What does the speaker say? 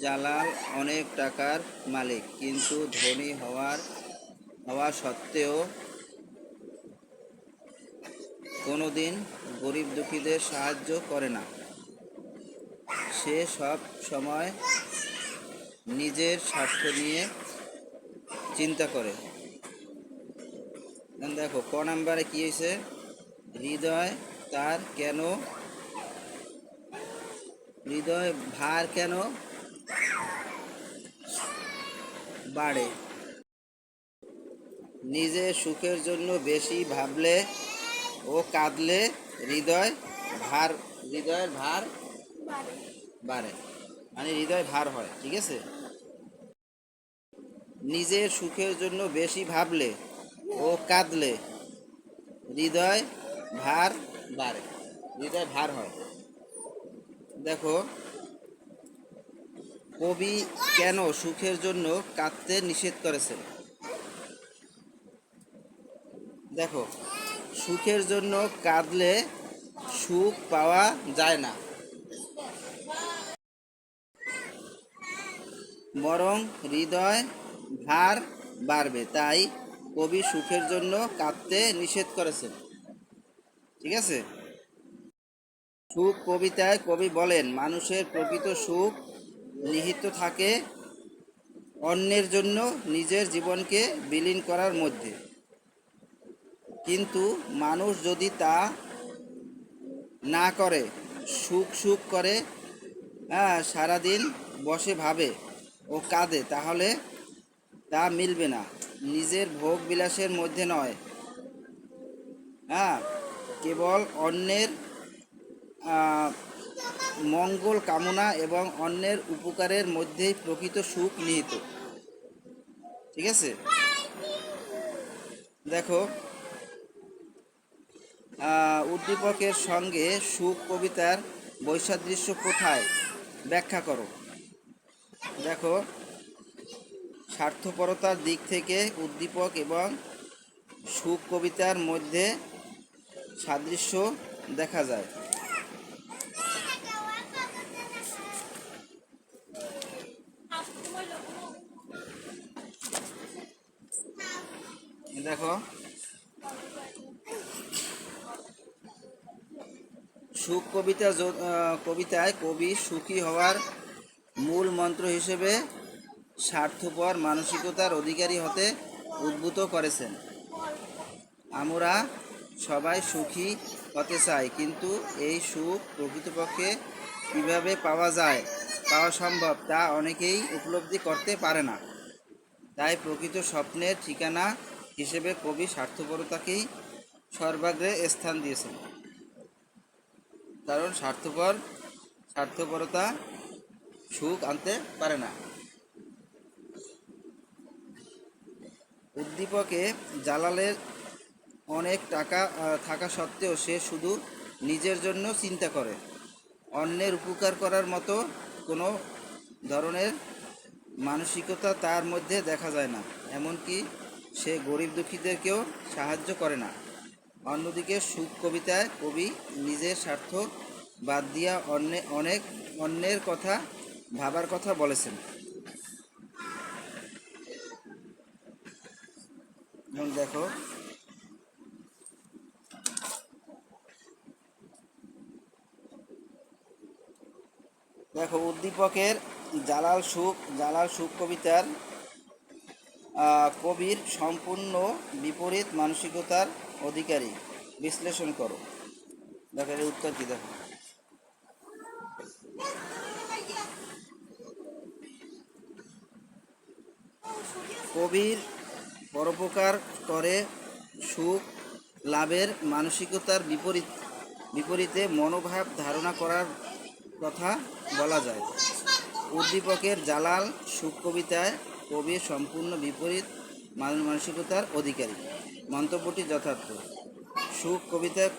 জালাল অনেক টাকার মালিক, কিন্তু ধনী হওয়া সত্ত্বেও কোনোদিন গরিব দুঃখীদের সাহায্য করে না। সে সব সময় নিজের স্বার্থ নিয়ে চিন্তা করে। দেখো ক নাম্বারে কি হয়েছে, হৃদয় তার কেন হৃদয় ভার কেন বাড়ে? নিজের সুখের জন্য বেশি ভাবলে ও কাঁদলে হৃদয় ভার হৃদয়ের ভার বাড়ে, মানে হৃদয় ভার হয়। ঠিক আছে, নিজের সুখের জন্য বেশি ভাবলে ও কাঁদলে হৃদয় ভার বাড়ে, হৃদয় ভার হয়। দেখো কবি কেন সুখের জন্য কাঁদতে নিষেধ করেছেন? দেখো, সুখের জন্য কাঁদলে সুখ পাওয়া যায় না, বরং হৃদয় ভার বাড়বে। তাই কবি সুখের জন্য কাঁদতে নিষেধ করেছেন। ঠিক আছে, সুখ কবিতায় কবি বলেন, মানুষের প্রকৃত সুখ নিহিত থাকে অন্যের জন্য নিজের জীবনকে বিলীন করার মধ্যে। কিন্তু মানুষ যদি তা না করে, সুখ সুখ করে সারাদিন বসে ভাবে ও কাঁদে, তাহলে তা মিলবে না। নিজের ভোগ বিলাসের মধ্যে নয়, কেবল অন্যের মঙ্গল কামনা এবং অন্যের উপকারের মধ্যেই প্রকৃত সুখ নিহিত। ঠিক আছে, দেখো উদ্দীপকের সঙ্গে সুখ কবিতার বৈসাদৃশ্য কোথায়, ব্যাখ্যা করো। দেখো, স্বার্থপরতার দিক থেকে উদ্দীপক এবং সুখ কবিতার মধ্যে সাদৃশ্য দেখা যায়। দেখো, সুখ কবিতায় কবি সুখী হওয়ার মূল মন্ত্র হিসেবে স্বার্থপর মানসিকতার অধিকারী হতে উদ্বুদ্ধ করেছেন। আমরা সবাই সুখী হতে চাই, কিন্তু এই সুখ প্রকৃতপক্ষে কীভাবে পাওয়া সম্ভব তা অনেকেই উপলব্ধি করতে পারে না। তাই প্রকৃত স্বপ্নের ঠিকানা হিসেবে কবি স্বার্থপরতাকেই সর্বাগ্রে স্থান দিয়েছেন। কারণ স্বার্থপরতা সুখ আনতে পারে না। উদ্দীপকে জালালের অনেক টাকা থাকা সত্ত্বেও সে শুধু নিজের জন্য চিন্তা করে, অন্যের উপকার করার মতো কোনো ধরনের মানসিকতা তার মধ্যে দেখা যায় না। এমনকি সে গরিব দুঃখীদেরকেও সাহায্য করে না। অন্যদিকে সুখ কবিতায় কবি নিজের স্বার্থ বাদ দিয়া অন্যের কথা ভাবার কথা বলেছেন। যেমন দেখো, উদ্দীপকের জালাল সুখ কবিতার কবির সম্পূর্ণ বিপরীত মানসিকতার অধিকারী। বিশ্লেষণ করো। দেখো এর উত্তর কি, দেখো কবির পরোপকার করে সুখ লাভের মানসিকতার বিপরীতে মনোভাব ধারণা করার কথা বলা যায়। উদ্দীপকের জালাল সুখ কবিতায় কবির সম্পূর্ণ বিপরীত মানসিকতার অধিকারী। মন্তব্যটি যথার্থ। সুখ কবিতায়